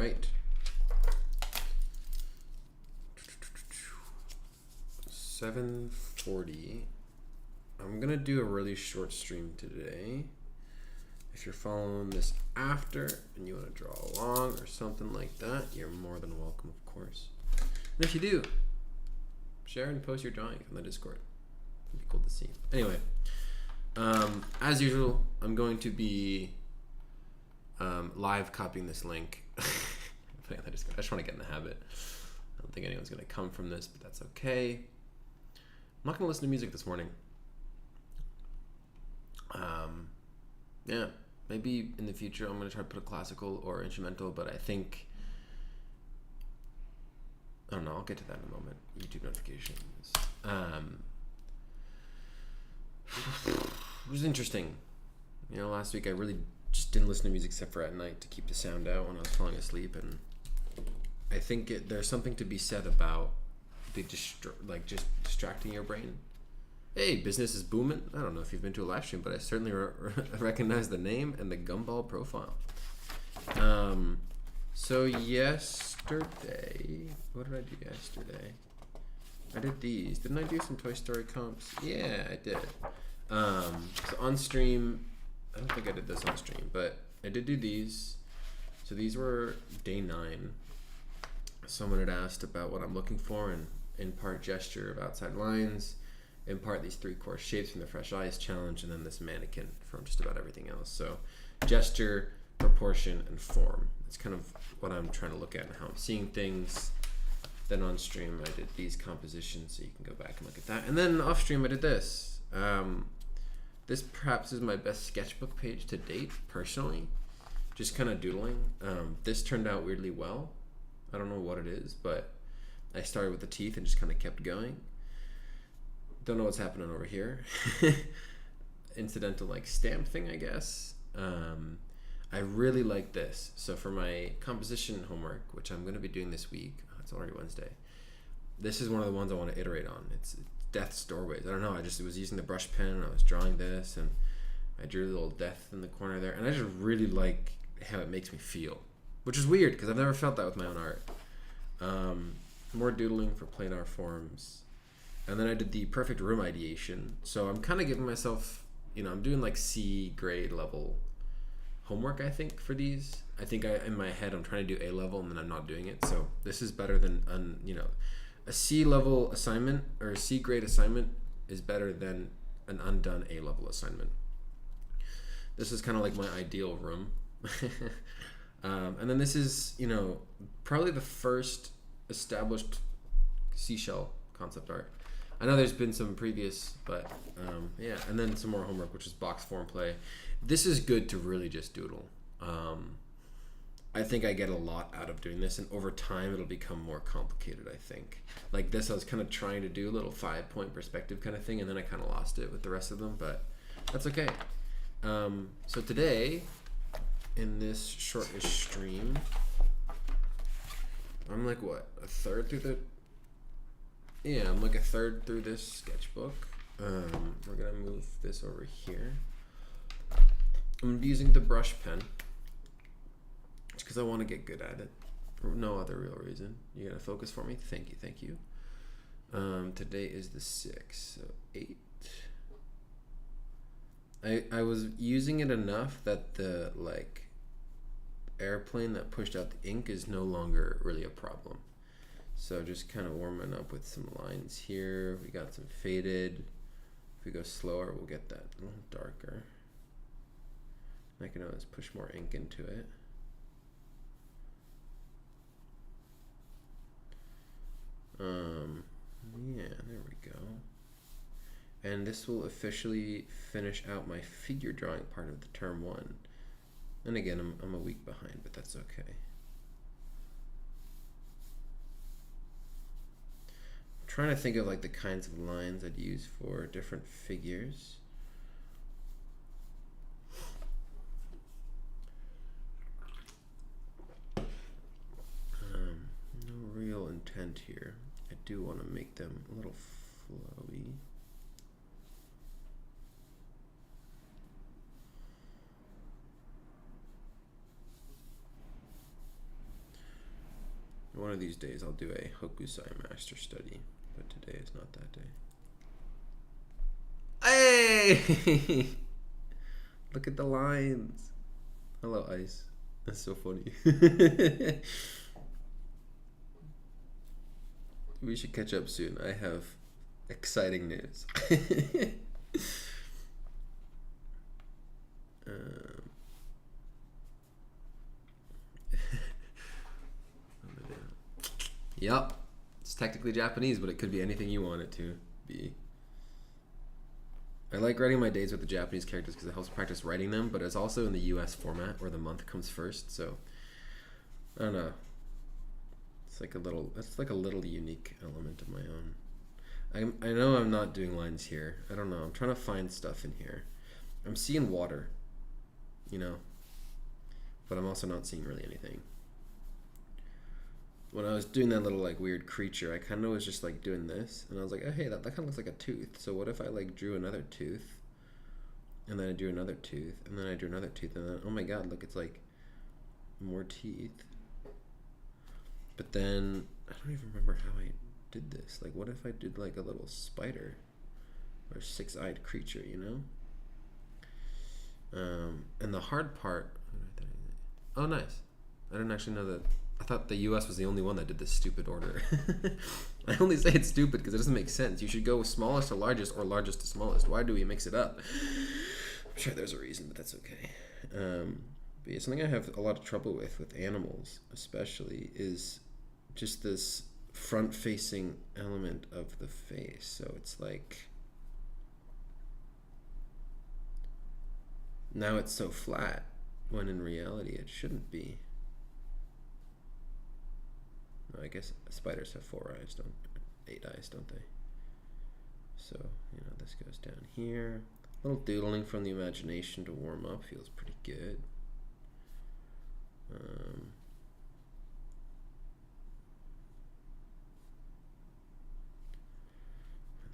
right. 7:40. I'm gonna do a really short stream today. If you're following this after and you want to draw along or something like that, you're more than welcome, of course. And if you do, share and post your drawings on the Discord. It'd be cool to see. Anyway, as usual, I'm going to be live copying this link. Putting on the Discord. I just want to get in the habit. I don't think anyone's going to come from this, but that's okay. I'm not going to listen to music this morning. Yeah, maybe in the future I'm going to try to put a classical or instrumental, but I think, I don't know, I'll get to that in a moment. YouTube notifications. It was interesting. You know, last week I really just didn't listen to music except for at night to keep the sound out when I was falling asleep, and I think there's something to be said about the just distracting your brain. Hey, business is booming. I don't know if you've been to a live stream, but I certainly recognize the name and the gumball profile. So yesterday, what did I do yesterday? I did these. Didn't I do some Toy Story comps? Yeah, I did. So on stream, I don't think I did this on stream, but I did do these. So these were day 9. Someone had asked about what I'm looking for, and in part gesture of outside lines, in part these 3 core shapes from the Fresh Eyes Challenge, and then this mannequin from just about everything else. So gesture, proportion, and form. That's kind of what I'm trying to look at and how I'm seeing things. Then on stream I did these compositions, so you can go back and look at that. And then off stream I did this. This perhaps is my best sketchbook page to date, personally. Just kind of doodling. This turned out weirdly well. I don't know what it is, but I started with the teeth and just kind of kept going. Don't know what's happening over here. Incidental like stamp thing, I guess. I really like this. So for my composition homework, which I'm going to be doing this week, it's already Wednesday. This is one of the ones I want to iterate on. It's Death's Doorways. I don't know. I was using the brush pen and I was drawing this, and I drew a little death in the corner there, and I just really like how it makes me feel, which is weird because I've never felt that with my own art. More doodling for planar forms. And then I did the perfect room ideation. So I'm kind of giving myself, I'm doing like C grade level homework, I think, for these. I think in my head I'm trying to do A level, and then I'm not doing it. So this is better than, a C level assignment or a C grade assignment is better than an undone A level assignment. This is kind of like my ideal room. And then this is, probably the first established seashell concept art. I know there's been some previous, but yeah. And then some more homework, which is box form play. This is good to really just doodle. I think I get a lot out of doing this, and over time it'll become more complicated, I think. Like this, I was kind of trying to do a little 5-point perspective kind of thing, and then I kind of lost it with the rest of them, but that's okay. So today, in this shortish stream, I'm like, what, a third through the... Yeah, I'm like a third through this sketchbook. We're gonna move this over here. I'm using the brush pen just because I want to get good at it. For no other real reason. You gotta focus for me. Thank you, thank you. Today is the 6th, so 8. I was using it enough that the airplane that pushed out the ink is no longer really a problem. So just kind of warming up with some lines here. We got some faded. If we go slower, we'll get that a little darker. I can always push more ink into it. Yeah, there we go. And this will officially finish out my figure drawing part of the term 1. And again, I'm a week behind, but that's okay. I'm trying to think of the kinds of lines I'd use for different figures. No real intent here. I do want to make them a little flowy. One of these days I'll do a Hokusai Master Study, but today is not that day. Hey! Look at the lines. Hello, Ice. That's so funny. We should catch up soon. I have exciting news. um, Yep. It's technically Japanese, but it could be anything you want it to be. I like writing my days with the Japanese characters because it helps practice writing them, but it's also in the US format where the month comes first, so I don't know. It's like a little unique element of my own. I know I'm not doing lines here. I don't know. I'm trying to find stuff in here. I'm seeing water, you know, but I'm also not seeing really anything. When I was doing that little like weird creature, I kind of was just like doing this, and I was like, oh hey, that kind of looks like a tooth. So what if I like drew another tooth, and then I drew another tooth, and then I drew another tooth, and then oh my god, look, it's like more teeth. But then I don't even remember how I did this. Like, what if I did like a little spider or six-eyed creature, you know? And the hard part. Oh, nice. I didn't actually know that. I thought the U.S. was the only one that did this stupid order. I only say it's stupid because it doesn't make sense. You should go smallest to largest or largest to smallest. Why do we mix it up? I'm sure there's a reason, but that's okay. But yeah, something I have a lot of trouble with animals, especially, is just this front-facing element of the face. So it's like now it's so flat when in reality it shouldn't be. I guess spiders have 8 eyes, don't they? So, you know, this goes down here. A little doodling from the imagination to warm up feels pretty good. And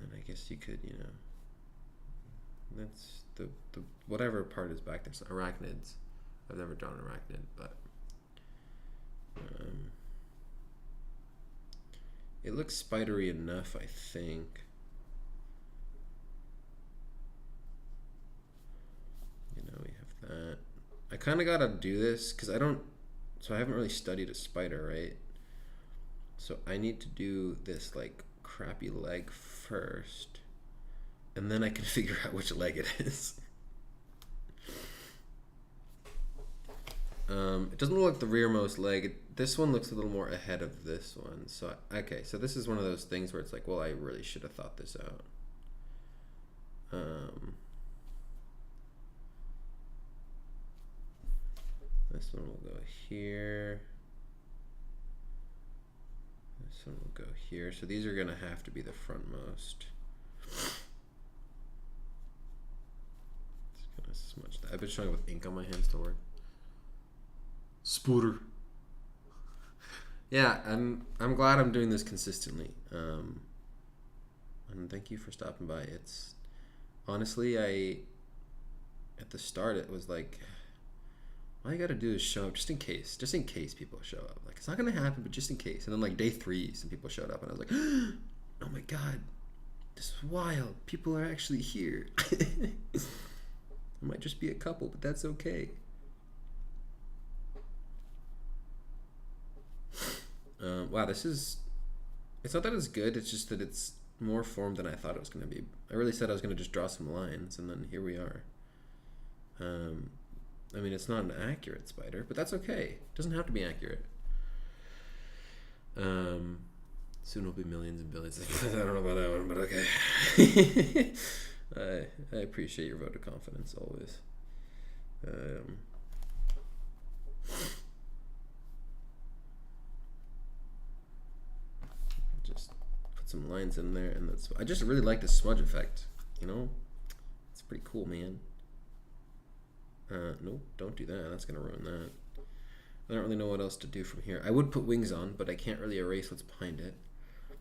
then I guess you could, you know, that's the whatever part is back there. So arachnids. I've never drawn an arachnid, but it looks spidery enough, I think. You know, we have that. I kind of got to do this because I haven't really studied a spider, right? So I need to do this like crappy leg first, and then I can figure out which leg it is. It doesn't look like the rearmost leg. This one looks a little more ahead of this one. So, okay, so this is one of those things where it's like, well, I really should have thought this out. This one will go here. This one will go here. So these are going to have to be the frontmost. Just going to smudge that. I've been showing with ink on my hands to work. Spooter. Yeah, I'm glad I'm doing this consistently. And thank you for stopping by. It's honestly, at the start it was like, all you gotta do is show up just in case people show up. Like, it's not gonna happen, but just in case. And then like day 3, some people showed up, and I was like, oh my god, this is wild. People are actually here. It might just be a couple, but that's okay. Wow, it's not that it's good, it's just that it's more formed than I thought it was going to be. I really said I was going to just draw some lines, and then here we are. I mean, it's not an accurate spider, but that's okay. It doesn't have to be accurate. Soon will be millions and billions. I don't know about that one, but okay. I appreciate your vote of confidence always. Just put some lines in there, and I just really like the smudge effect. You know, it's pretty cool, man. Nope, don't do that. That's gonna ruin that. I don't really know what else to do from here. I would put wings on, but I can't really erase what's behind it.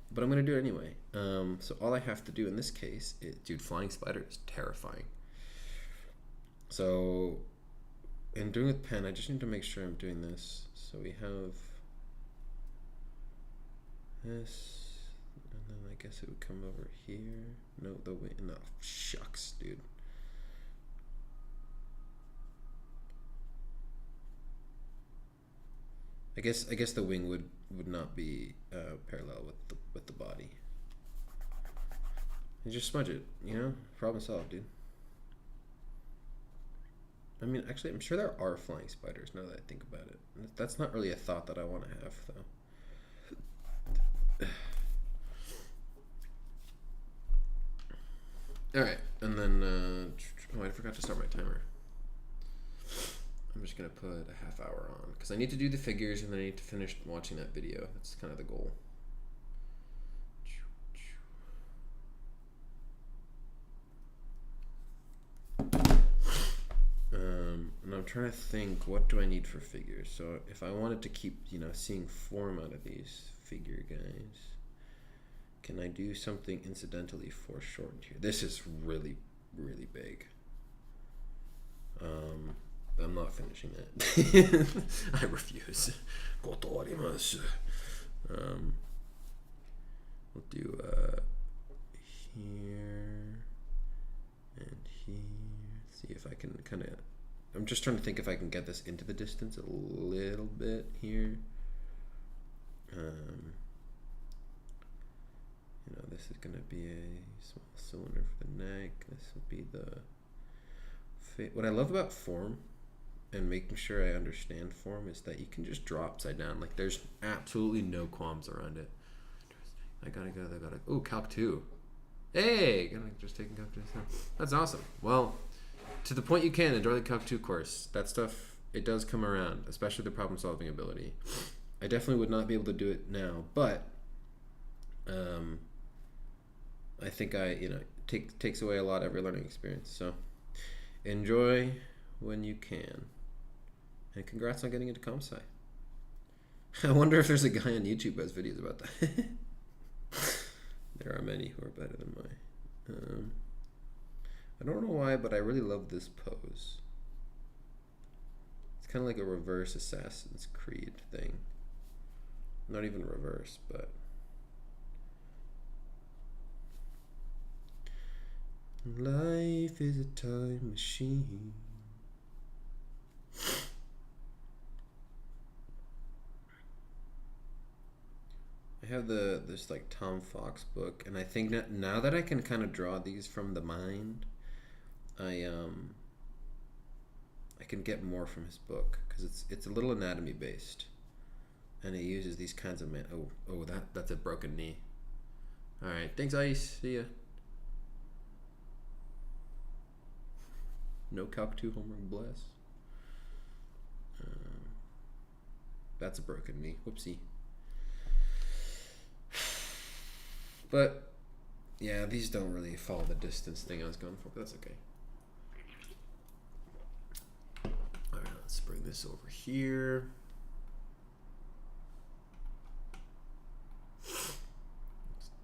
But I'm gonna do it anyway. So all I have to do in this case is, dude, flying spider is terrifying. So in doing with pen, I just need to make sure I'm doing this. So we have this, and then I guess it would come over here. No, the wing. No, shucks, dude. I guess the wing would not be parallel with the body. You just smudge it, you know? Problem solved, dude. I mean, actually, I'm sure there are flying spiders now that I think about it. That's not really a thought that I want to have, though. Alright, and then, oh, I forgot to start my timer. I'm just going to put a half hour on, because I need to do the figures, and then I need to finish watching that video. That's kind of the goal. And I'm trying to think, what do I need for figures? So if I wanted to keep, you know, seeing form out of these figure guys, can I do something incidentally foreshortened here? This is really, really big. I'm not finishing that. I refuse. We'll do here and here. See if I can kind of. I'm just trying to think if I can get this into the distance a little bit here. You know, this is going to be a small cylinder for the neck. This will be the. What I love about form and making sure I understand form is that you can just draw upside down. Like, there's absolutely no qualms around it. I gotta go. Oh, Calc 2. Hey! Just taking Calc 2. That's awesome. Well, to the point you can, enjoy the Calc 2 course. That stuff, it does come around, especially the problem-solving ability. I definitely would not be able to do it now, but I think takes away a lot every learning experience. So enjoy when you can. And congrats on getting into comp sci. I wonder if there's a guy on YouTube who has videos about that. There are many who are better than mine. I don't know why, but I really love this pose. It's kind of like a reverse Assassin's Creed thing. Not even reverse, but... Life is a time machine. I have this like Tom Fox book, and I think that now that I can kind of draw these from the mind, I can get more from his book because it's a little anatomy based, and he uses these kinds of that's a broken knee. All right, thanks, Ice. See ya. No Calc 2 homework, bless. That's a broken knee. Whoopsie. But yeah, these don't really follow the distance thing I was going for, but that's okay. All right, let's bring this over here. That's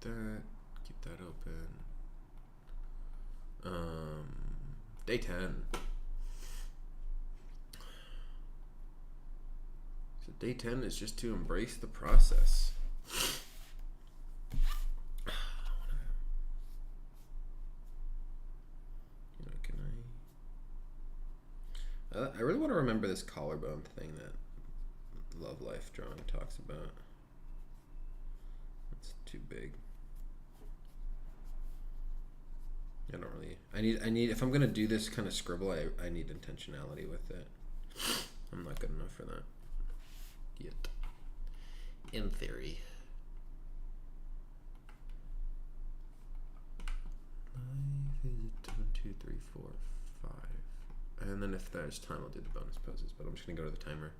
that. Keep that open. Day 10. So day 10 is just to embrace the process. I really want to remember this collarbone thing that Love Life Drawing talks about. It's too big. I don't really. I need. If I'm gonna do this kind of scribble, I need intentionality with it. I'm not good enough for that yet. In theory. Life is 1, 2, 3, 4, 5. And then if there's time, I'll do the bonus poses, but I'm just going to go to the timer.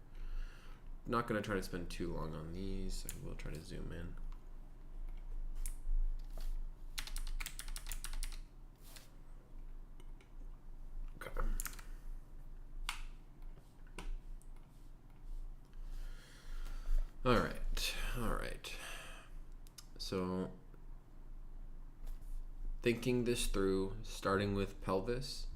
Not going to try to spend too long on these. I will try to zoom in. Okay. All right. So, thinking this through, starting with pelvis,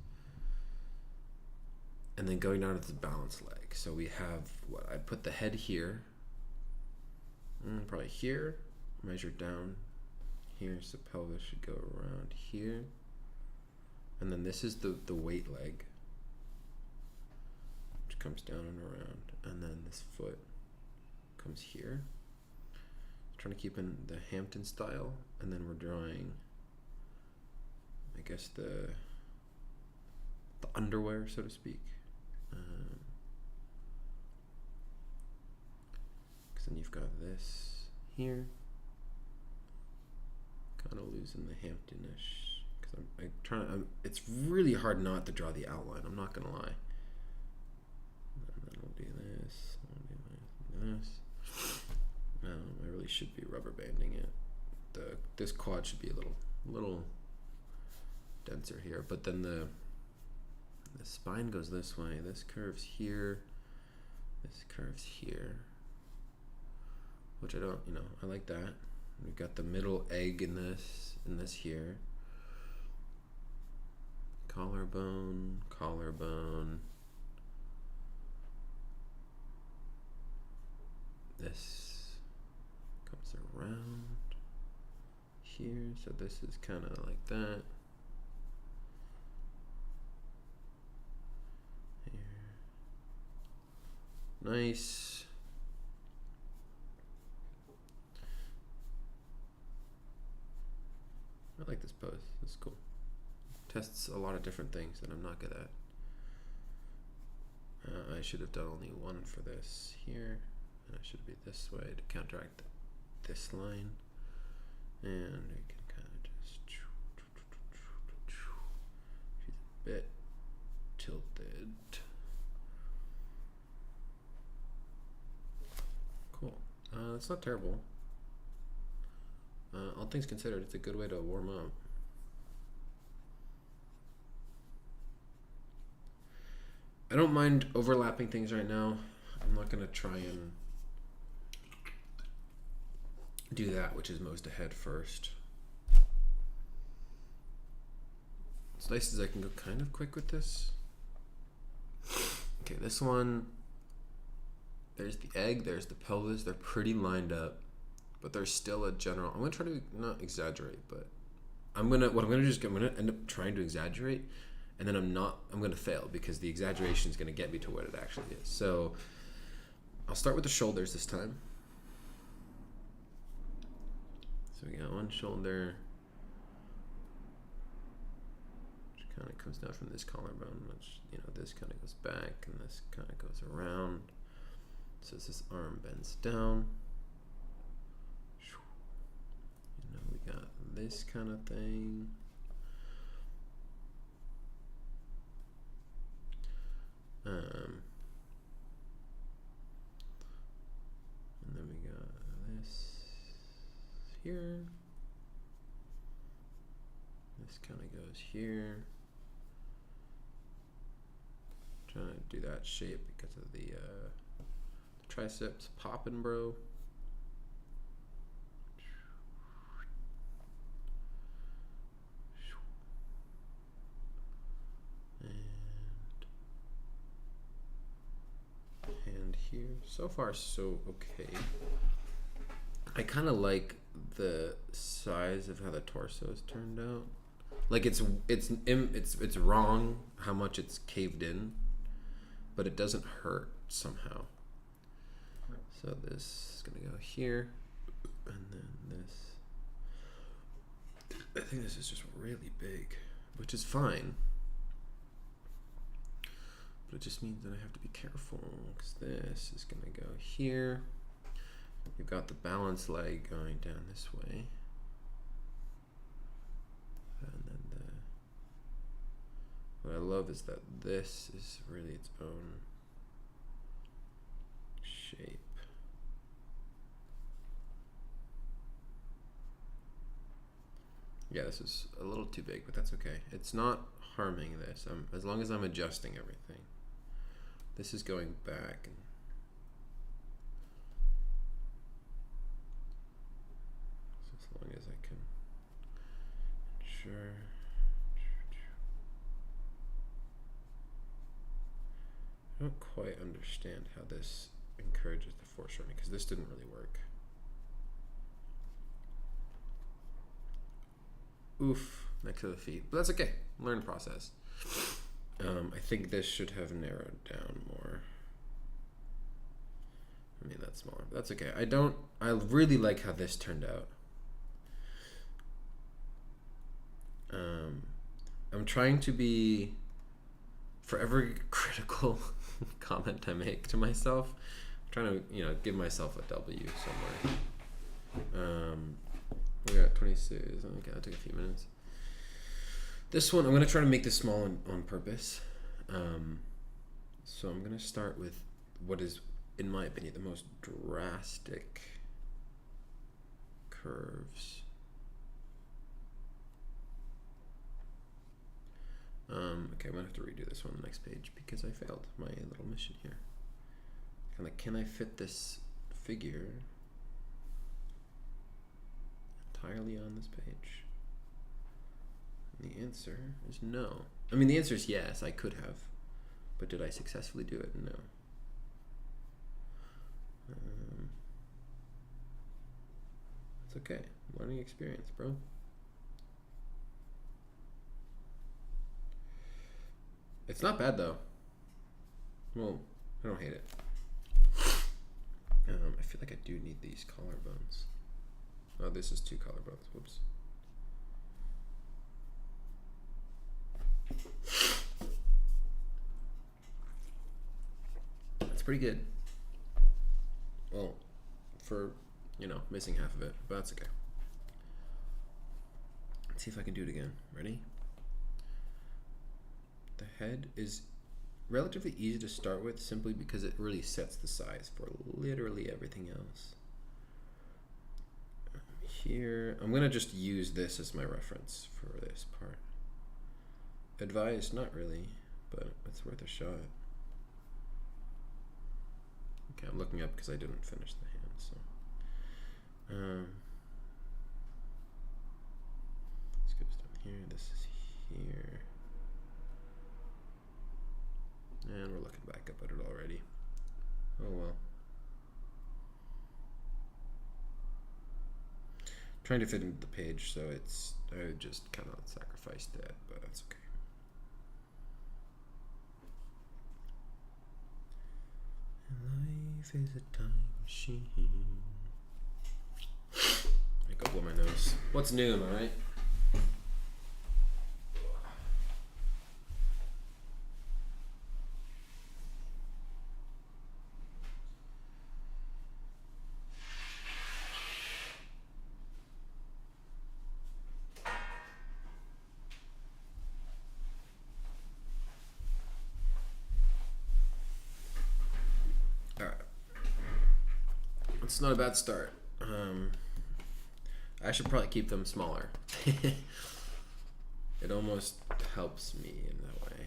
and then going down to the balance leg. So we have I put the head here, probably here, measure down here, so pelvis should go around here. And then this is the weight leg, which comes down and around. And then this foot comes here. Trying to keep in the Hampton style. And then we're drawing, I guess, the underwear, so to speak. Because then you've got this here. Kind of losing the Hampton-ish. Because I'm trying to, it's really hard not to draw the outline, I'm not gonna lie. And then we'll do this, we'll do this. I really should be rubber banding it. This quad should be a little denser here, but then the spine goes this way. This curves here. This curves here. Which I don't, I like that. We've got the middle egg in this here. Collarbone, collarbone. This comes around here, so this is kind of like that. Here. Nice. I like this pose. It's cool. Tests a lot of different things that I'm not good at. I should have done only one for this here. And it should be this way to counteract this line. And we can kind of just, she's a bit tilted. Cool. It's not terrible. All things considered, it's a good way to warm up. I don't mind overlapping things right now. I'm not gonna try and do that, which is most ahead first. What's nice is I can go kind of quick with this. Okay, this one, there's the egg, there's the pelvis, they're pretty lined up, but there's still a general, I'm gonna try to not exaggerate, but I'm gonna end up trying to exaggerate, and then I'm gonna fail because the exaggeration is gonna get me to what it actually is. So I'll start with the shoulders this time. So we got one shoulder, which kind of comes down from this collarbone, which, this kind of goes back and this kind of goes around. So as this arm bends down, we got this kind of thing. And then we got this here. This kind of goes here. Trying to do that shape because of the triceps popping, bro. And here, so far so okay. I kind of like the size of how the torso is turned out. Like it's wrong how much it's caved in, but it doesn't hurt somehow. So this is gonna go here, and then this. I think this is just really big, which is fine. But it just means that I have to be careful because this is gonna go here. You've got the balance leg going down this way. And then what I love is that this is really its own shape. Yeah, this is a little too big, but that's okay. It's not harming this, as long as I'm adjusting everything. This is going back. And as long as I can ensure. I don't quite understand how this encourages the foreshortening because this didn't really work. oof next to the feet, but that's okay. Learn process. I think this should have narrowed down more. I mean, that's smaller, but that's okay. I really like how this turned out. I'm trying to be, for every critical comment I make to myself, I'm trying to, give myself a W somewhere. We got 26. Okay, that'll take a few minutes. This one, I'm going to try to make this small on purpose. So I'm going to start with what is, in my opinion, the most drastic curves. Okay, I'm going to have to redo this one on the next page because I failed my little mission here. Kind of, can I fit this figure entirely on this page? And the answer is no. I mean, the answer is yes, I could have. But did I successfully do it? No. It's okay. Learning experience, bro. It's not bad, though. Well, I don't hate it. I feel like I do need these collarbones. Oh, this is 2 collarbones. Whoops. That's pretty good. Well, for, missing half of it, but that's okay. Let's see if I can do it again. Ready? The head is relatively easy to start with simply because it really sets the size for literally everything else. Here, I'm going to just use this as my reference for this part. Advice, not really, but it's worth a shot. Okay, I'm looking up because I didn't finish the hand, so. Let's go down here, this is here. And we're looking back up at it already. Oh well. Trying to fit into the page, so I just kind of sacrificed that, but that's okay. Life is a time machine. I go blow my nose. What's new, am I right? It's not a bad start. I should probably keep them smaller. It almost helps me in that way.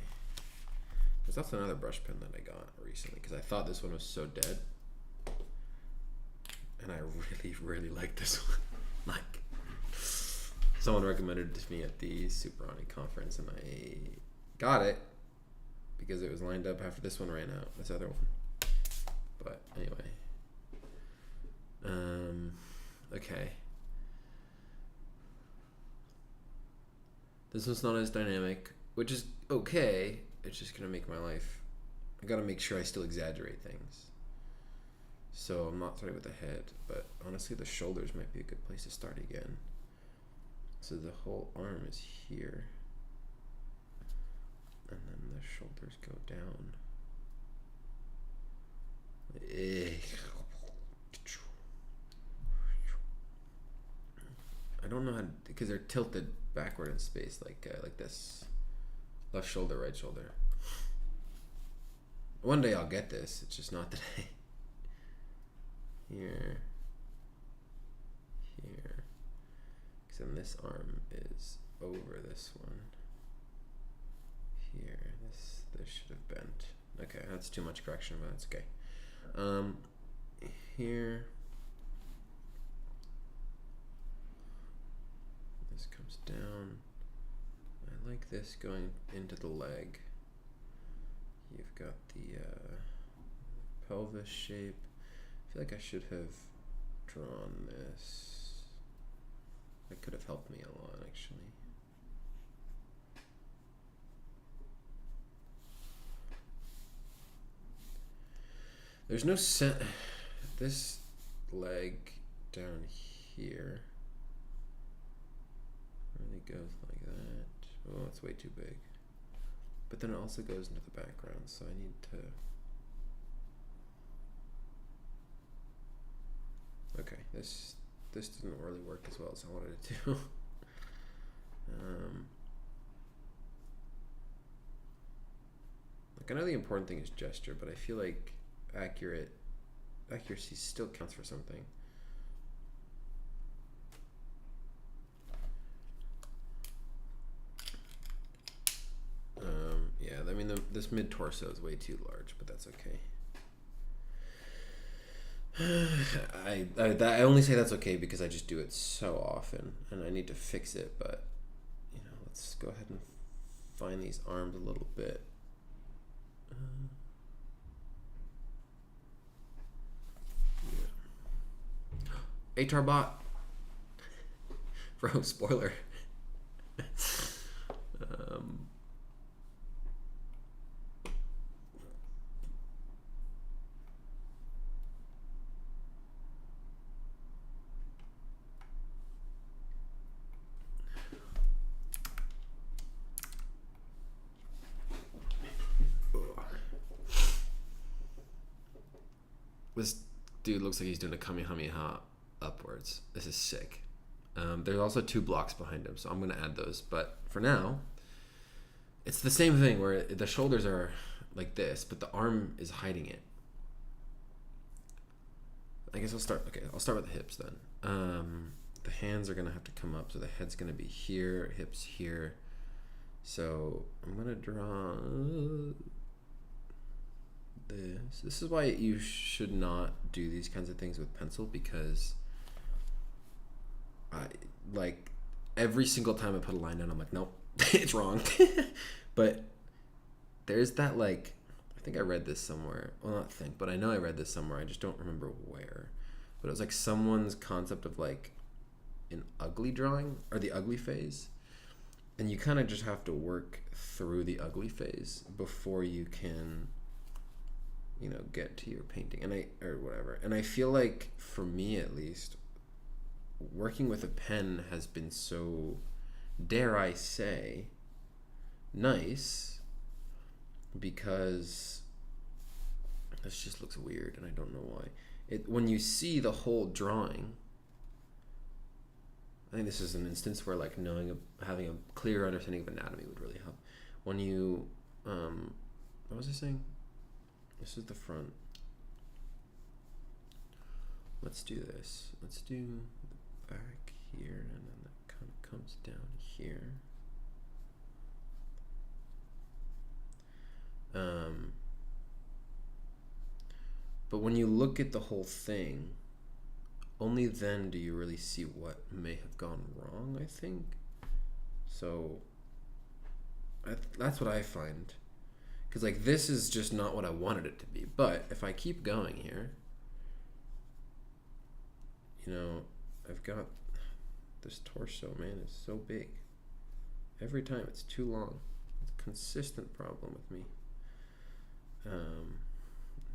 There's also another brush pen that I got recently because I thought this one was so dead. And I really, really like this one. Like, someone recommended it to me at the Superani conference and I got it because it was lined up after this one ran out, this other one. But anyway. Okay. This one's not as dynamic, which is okay. It's just gonna make my life. I gotta make sure I still exaggerate things. So I'm not starting with the head, but honestly, the shoulders might be a good place to start again. So the whole arm is here, and then the shoulders go down. I don't know how to, because they're tilted backward in space, like this. Left shoulder, right shoulder. One day I'll get this. It's just not today. Here. Because then this arm is over this one. Here. This should have bent. Okay, that's too much correction, but that's okay. Here. This comes down. I like this going into the leg. You've got the pelvis shape. I feel like I should have drawn this. That could have helped me a lot, actually. There's no this leg down here really goes like that. Oh, it's way too big. But then it also goes into the background, so I need to... Okay, this didn't really work as well as I wanted it to. Like, I know the important thing is gesture, but I feel like accuracy still counts for something. Yeah, I mean, this mid torso is way too large, but that's okay. I only say that's okay because I just do it so often, and I need to fix it. But let's go ahead and find these arms a little bit. ATAR bot. Bro, spoiler. This dude looks like he's doing a Kamehameha upwards. This is sick. There's also 2 blocks behind him, so I'm going to add those. But for now, it's the same thing where the shoulders are like this, but the arm is hiding it. I guess I'll start with the hips then. The hands are going to have to come up, so the head's going to be here, hips here. So I'm going to draw this. This is why you should not do these kinds of things with pencil, because every single time I put a line down, I'm like, nope, it's wrong. But there's that, like, I think I read this somewhere. Well, not think, but I know I read this somewhere. I just don't remember where. But it was like someone's concept of like an ugly drawing, or the ugly phase. And you kind of just have to work through the ugly phase before you can, get to your painting. Or whatever. And I feel like, for me at least, working with a pen has been so, dare I say, nice, because this just looks weird and I don't know why. When you see the whole drawing, I think this is an instance where like having a clear understanding of anatomy would really help. When you, what was I saying? This is the front. Let's do this. Let's do the back here, and then that kind of comes down here. But when you look at the whole thing, only then do you really see what may have gone wrong, I think. So that's what I find. Because like this is just not what I wanted it to be. But if I keep going here, I've got this torso, man, is so big. Every time it's too long. It's a consistent problem with me.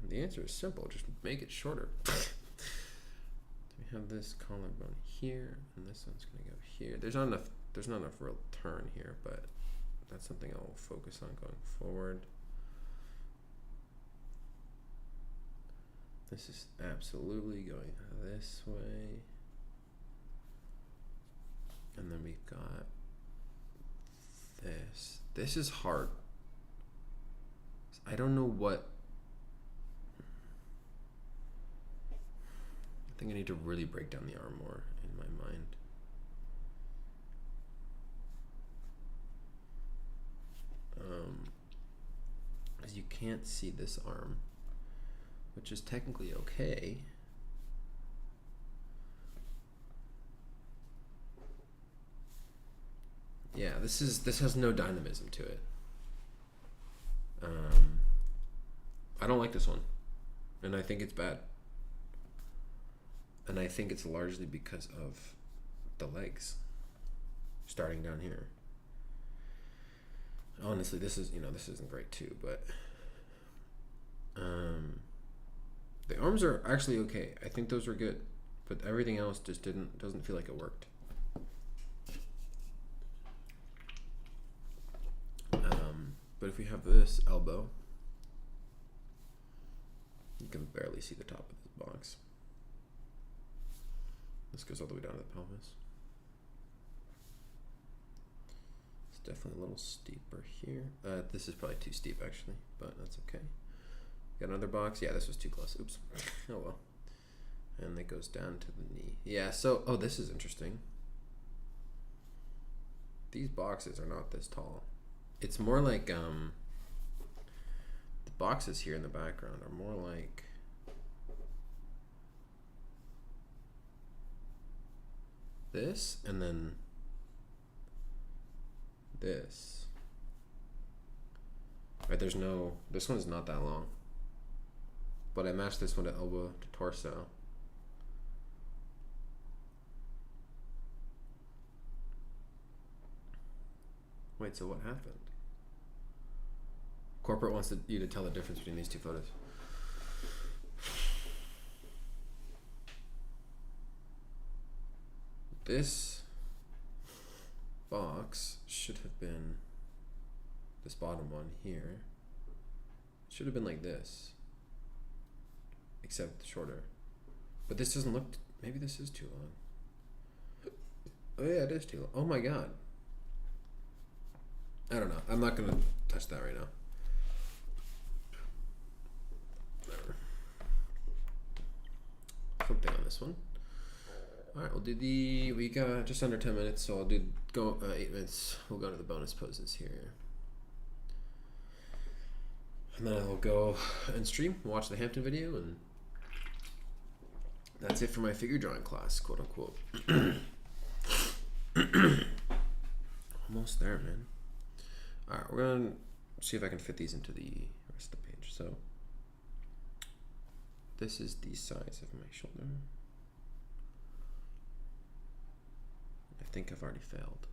The answer is simple, just make it shorter. So we have this collarbone here, and this one's gonna go here. There's not enough real turn here, but that's something I'll focus on going forward. This is absolutely going this way. And then we've got this. This is hard. I don't know what. I think I need to really break down the arm more in my mind. Because you can't see this arm, which is technically okay. Yeah, this has no dynamism to it. I don't like this one, and I think it's bad. And I think it's largely because of the legs starting down here. Honestly, this isn't great too, but The arms are actually okay. I think those were good, but everything else just doesn't feel like it worked. But if we have this elbow, you can barely see the top of this box. This goes all the way down to the pelvis. It's definitely a little steeper here. This is probably too steep actually, but that's okay. Got another box. Yeah, this was too close. Oops. Oh well. And it goes down to the knee. Yeah, so, oh, this is interesting. These boxes are not this tall. It's more like, the boxes here in the background are more like this, and then this. Right, there's no, this one's not that long. But I matched this one to elbow to torso. Wait, so what happened? Corporate wants you to tell the difference between these two photos. This box should have been, this bottom one here, should have been like this, except shorter. But this doesn't look, maybe this is too long. Oh yeah, it is too long. Oh my god. I don't know. I'm not gonna touch that right now. Something on this one. Alright, we'll do we got just under 10 minutes, so I'll do 8 minutes. We'll go to the bonus poses here. And then I'll go and stream, watch the Hampton video, and that's it for my figure drawing class, quote unquote. Almost there, man. Alright, we're gonna see if I can fit these into the rest of the page. So this is the size of my shoulder. I think I've already failed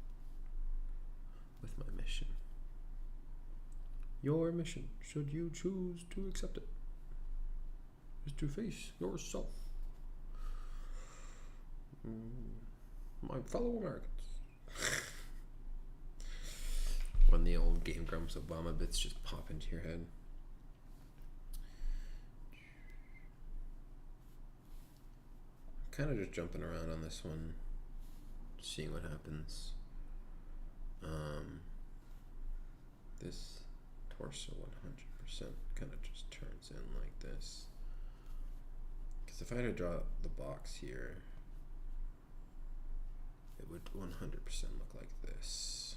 with my mission. Your mission, should you choose to accept it, is to face yourself. My fellow Americans. When the old Game Grumps Obama bits just pop into your head. Kind of just jumping around on this one, seeing what happens. This torso 100% kind of just turns in like this. Because if I had to draw the box here, it would 100% look like this.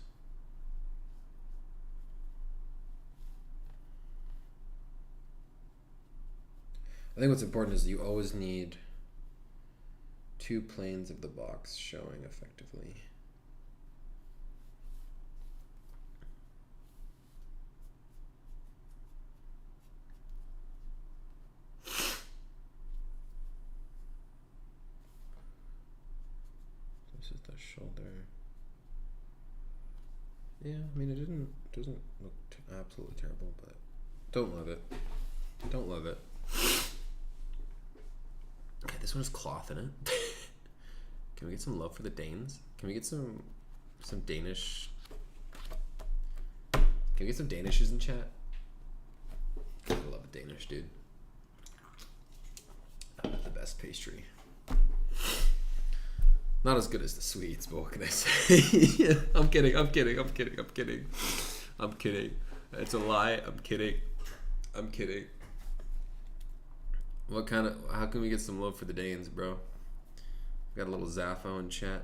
I think what's important is you always need two planes of the box showing effectively. This is the shoulder. Yeah, I mean it doesn't look absolutely terrible, but don't love it. Don't love it. Okay, this one has cloth in it. Can we get some love for the Danes? Can we get some Danish? Can we get some Danishes in chat? I love a Danish, dude. The best pastry. Not as good as the Swedes, but what can I say? I'm kidding. It's a lie. I'm kidding. How can we get some love for the Danes, bro? Got a little Zaffo in chat.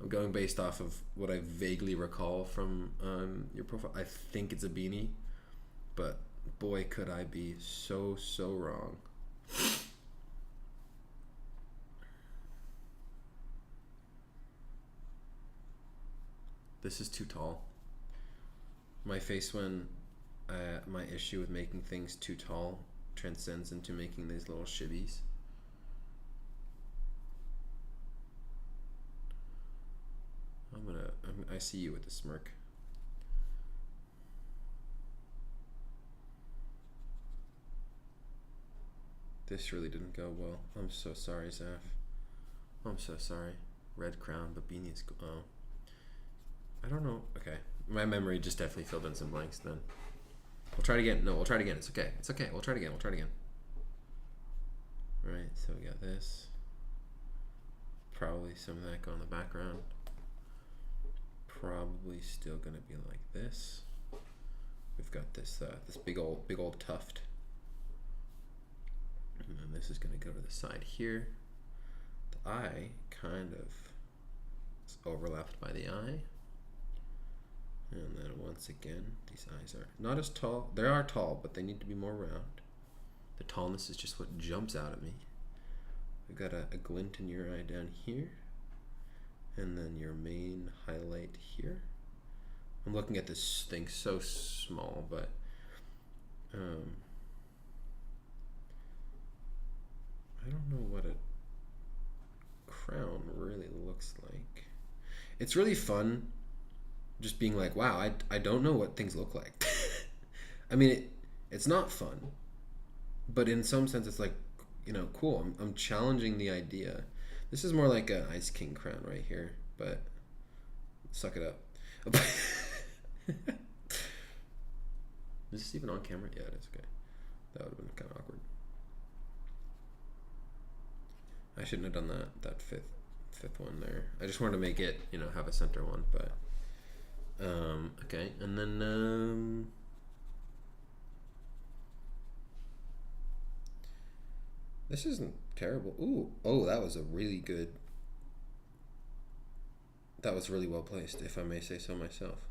I'm going based off of what I vaguely recall from your profile. I think it's a beanie, but boy, could I be so wrong. This is too tall. My face when my issue with making things too tall transcends into making these little shibbies. I see you with the smirk. This really didn't go well. I'm so sorry, Zaf. I'm so sorry. Red crown, but beanie is... Oh. I don't know. Okay. My memory just definitely filled in some blanks then. We'll try it again. No, we'll try it again. It's okay. It's okay. We'll try it again. We'll try it again. Right, so we got this. Probably some of that go in the background. Probably still gonna be like this. We've got this this big old tuft. And then this is gonna go to the side here. The eye kind of is overlapped by the eye. And then once again, these eyes are not as tall. They are tall, but they need to be more round. The tallness is just what jumps out at me. We've got a glint in your eye down here. And then your main highlight here. I'm looking at this thing so small, but I don't know what a crown really looks like. It's really fun just being like, wow, I don't know what things look like. I mean, it's not fun, but in some sense it's like, you know, cool. I'm challenging the idea. This is more like an Ice King crown right here, but suck it up. Is this even on camera? Yeah, it is. Okay. That would have been kind of awkward. I shouldn't have done that fifth one there. I just wanted to make it, you know, have a center one, but okay. And then this isn't terrible. Ooh, oh, that was a really good. That was really well placed, if I may say so myself.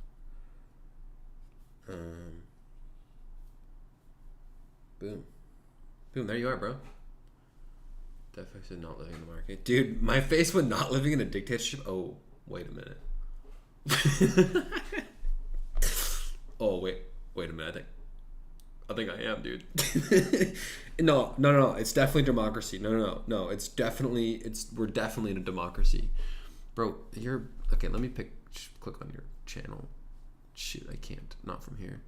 Boom. Boom, there you are, bro. That face is not living in the market. Dude, my face when not living in a dictatorship. Oh, wait a minute. Oh, wait a minute. I think I am, dude. No. It's definitely democracy. No. It's definitely, we're definitely in a democracy. Bro, you're, okay, let me click on your channel. Shoot, I can't. Not from here.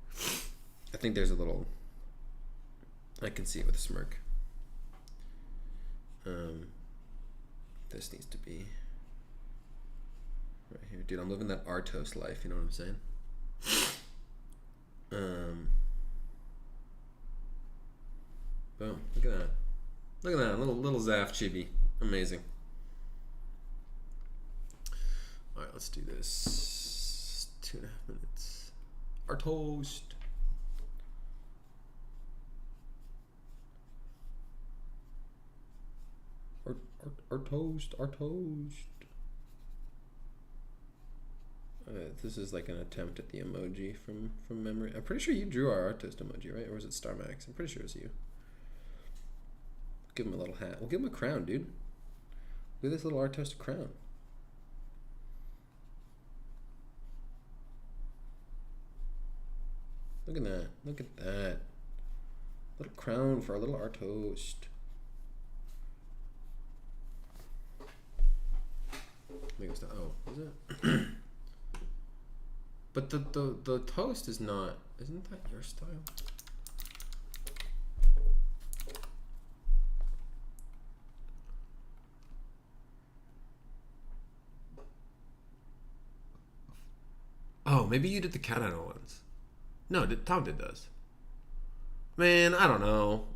I think there's a little, I can see it with a smirk. This needs to be right here. Dude, I'm living that Artos life, you know what I'm saying? Boom, look at that. Look at that, little Zaf chibi. Amazing. Alright, let's do this. 2.5 minutes. Our toast. Our toast. This is like an attempt at the emoji from memory. I'm pretty sure you drew our Artoast emoji, right? Or was it Star Max? I'm pretty sure it was you. Give him a little hat. We'll give him a crown, dude. Look at this little Artoast crown. Look at that. Look at that. Little crown for our little Artoast. Oh, is it? But the toast is not. Isn't that your style? Oh, maybe you did the cat eye ones. No, Tom did those. Man, I don't know.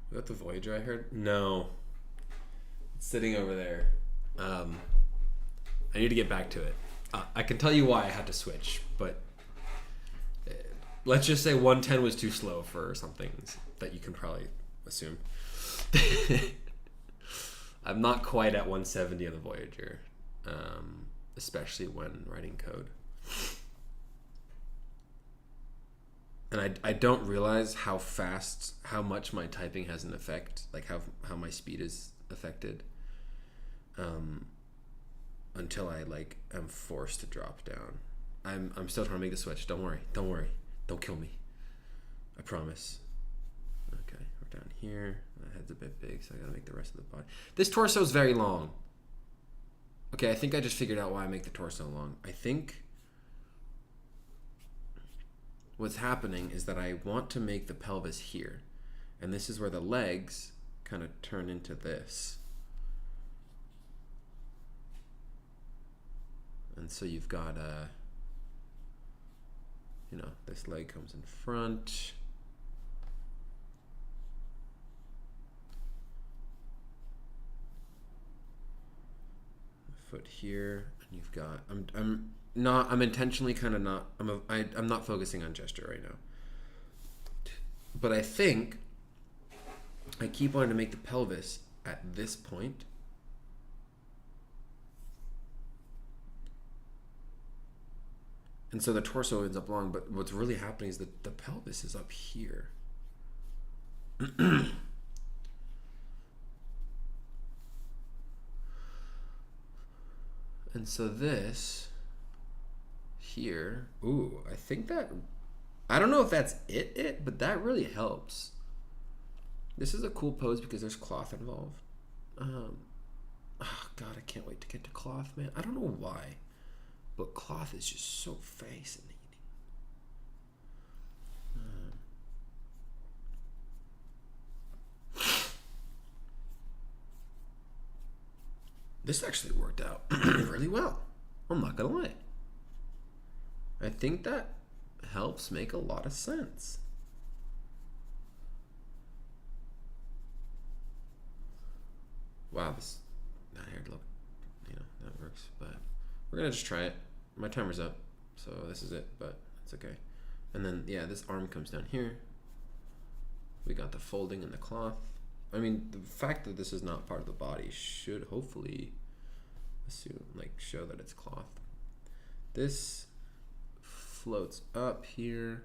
Is that the Voyager I heard? No. It's sitting over there. I need to get back to it. I can tell you why I had to switch, but let's just say 110 was too slow for some things that you can probably assume. I'm not quite at 170 on the Voyager, especially when writing code. And I don't realize how much my typing has an effect, like how my speed is affected, until I like am forced to drop down. I'm still trying to make the switch. Don't worry. Don't kill me. I promise. Okay, we're down here. My head's a bit big, so I gotta make the rest of the body. This torso is very long. Okay, I think I just figured out why I make the torso long. I think what's happening is that I want to make the pelvis here. And this is where the legs kind of turn into this. And so you've got, this leg comes in front. Foot here, and you've got, I'm intentionally kind of not, I'm not focusing on gesture right now. But I think I keep wanting to make the pelvis at this point. And so the torso ends up long, but what's really happening is that the pelvis is up here. And so this here, ooh, I think that, I don't know if that's but that really helps. This is a cool pose because there's cloth involved. Oh God, I can't wait to get to cloth, man. I don't know why, but cloth is just so fascinating. This actually worked out really well. I'm not gonna lie. I think that helps make a lot of sense. Wow, this not here to look, that works, but we're gonna just try it. My timer's up, so this is it, but it's okay. And then yeah, this arm comes down here. We got the folding in the cloth. I mean, the fact that this is not part of the body should hopefully show that it's cloth. This floats up here.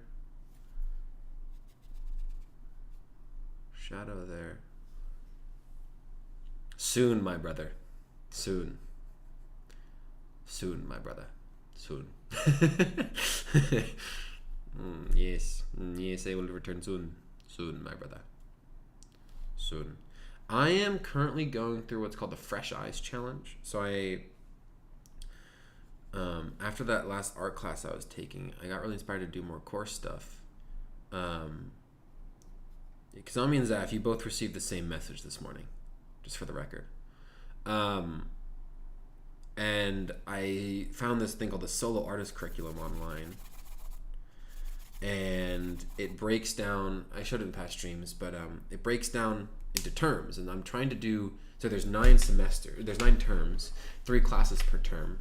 Shadow there. Soon, my brother. Soon. Soon, my brother. Soon. Yes. Yes, I will return soon. Soon, my brother. Soon. I am currently going through what's called the Fresh Eyes Challenge. So after that last art class I was taking, I got really inspired to do more course stuff. Kazami and Zaf, you both received the same message this morning, just for the record. And I found this thing called the Solo Artist Curriculum online. And it breaks down, I showed it in past streams, but it breaks down into terms. And I'm trying to do, so there's 9 terms, 3 classes per term.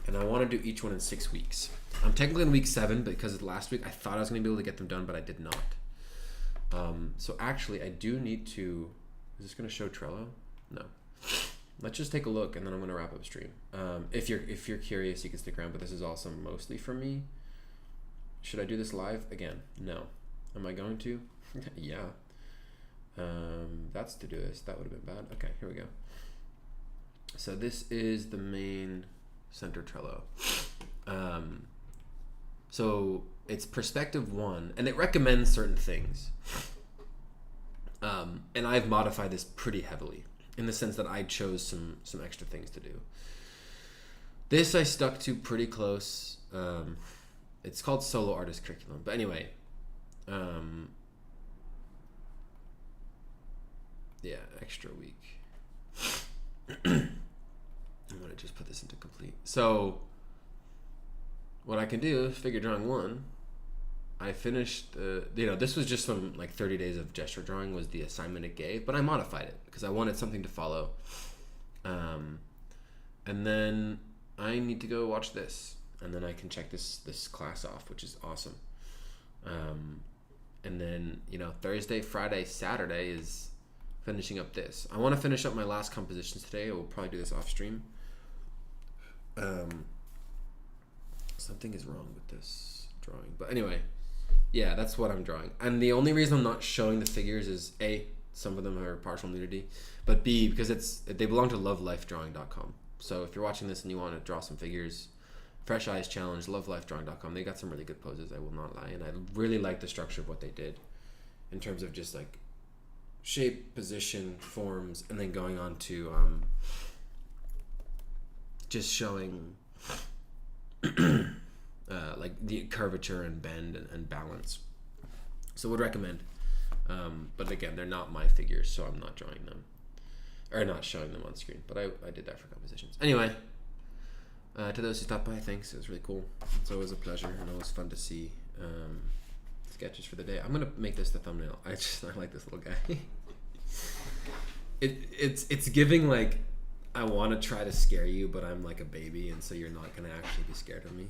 And I want to do each one in 6 weeks. I'm technically in week 7 because of last week I thought I was going to be able to get them done, but I did not. So actually I do need to, is this going to show Trello? No. Let's just take a look and then I'm going to wrap up stream. If you're curious, you can stick around, but this is also mostly for me. Should I do this live again? No. Am I going to? Yeah. That's to do this. That would have been bad. Okay, here we go. So this is the main center Trello. So it's perspective 1, and it recommends certain things. And I've modified this pretty heavily in the sense that I chose some extra things to do. This I stuck to pretty close. It's called Solo Artist Curriculum. But anyway, yeah, extra week. I'm going to just put this into complete. So what I can do is figure drawing 1. I finished, this was just from 30 days of gesture drawing was the assignment it gave, but I modified it because I wanted something to follow. And then I need to go watch this. And then I can check this class off, which is awesome. And then, Thursday, Friday, Saturday is finishing up this. I want to finish up my last compositions today. I will probably do this off stream. Something is wrong with this drawing. But anyway, yeah, that's what I'm drawing. And the only reason I'm not showing the figures is A, some of them are partial nudity, but B, because they belong to lovelifedrawing.com. So if you're watching this and you want to draw some figures, Fresh Eyes Challenge, lovelifedrawing.com. They got some really good poses, I will not lie. And I really like the structure of what they did in terms of just shape, position, forms, and then going on to just showing like the curvature and bend and balance. So would recommend. But again, they're not my figures, so I'm not drawing them. Or not showing them on screen. But I did that for compositions. Anyway, to those who stopped by, thanks. It was really cool. It's always a pleasure and always fun to see sketches for the day. I'm going to make this the thumbnail. I like this little guy. It's giving like, I want to try to scare you, but I'm like a baby, and so you're not going to actually be scared of me.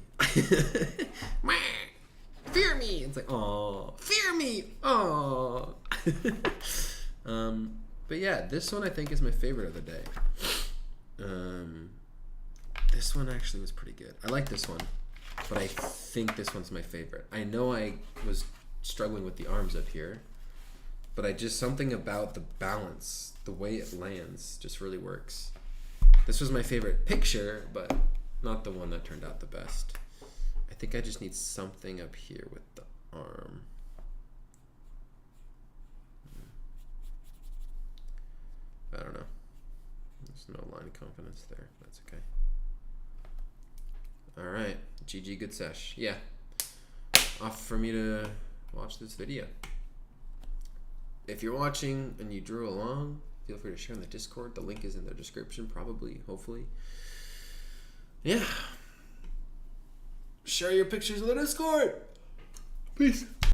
Fear me! It's like, oh, fear me! Oh. But yeah, this one I think is my favorite of the day. This one actually was pretty good. I like this one, but I think this one's my favorite. I know I was struggling with the arms up here, but something about the balance, the way it lands, just really works. This was my favorite picture, but not the one that turned out the best. I think I just need something up here with the arm. I don't know. There's no line of confidence there. That's okay. All right. GG, good sesh. Yeah. Off for me to watch this video. If you're watching and you drew along, feel free to share in the Discord. The link is in the description, probably, hopefully. Yeah. Share your pictures in the Discord. Peace.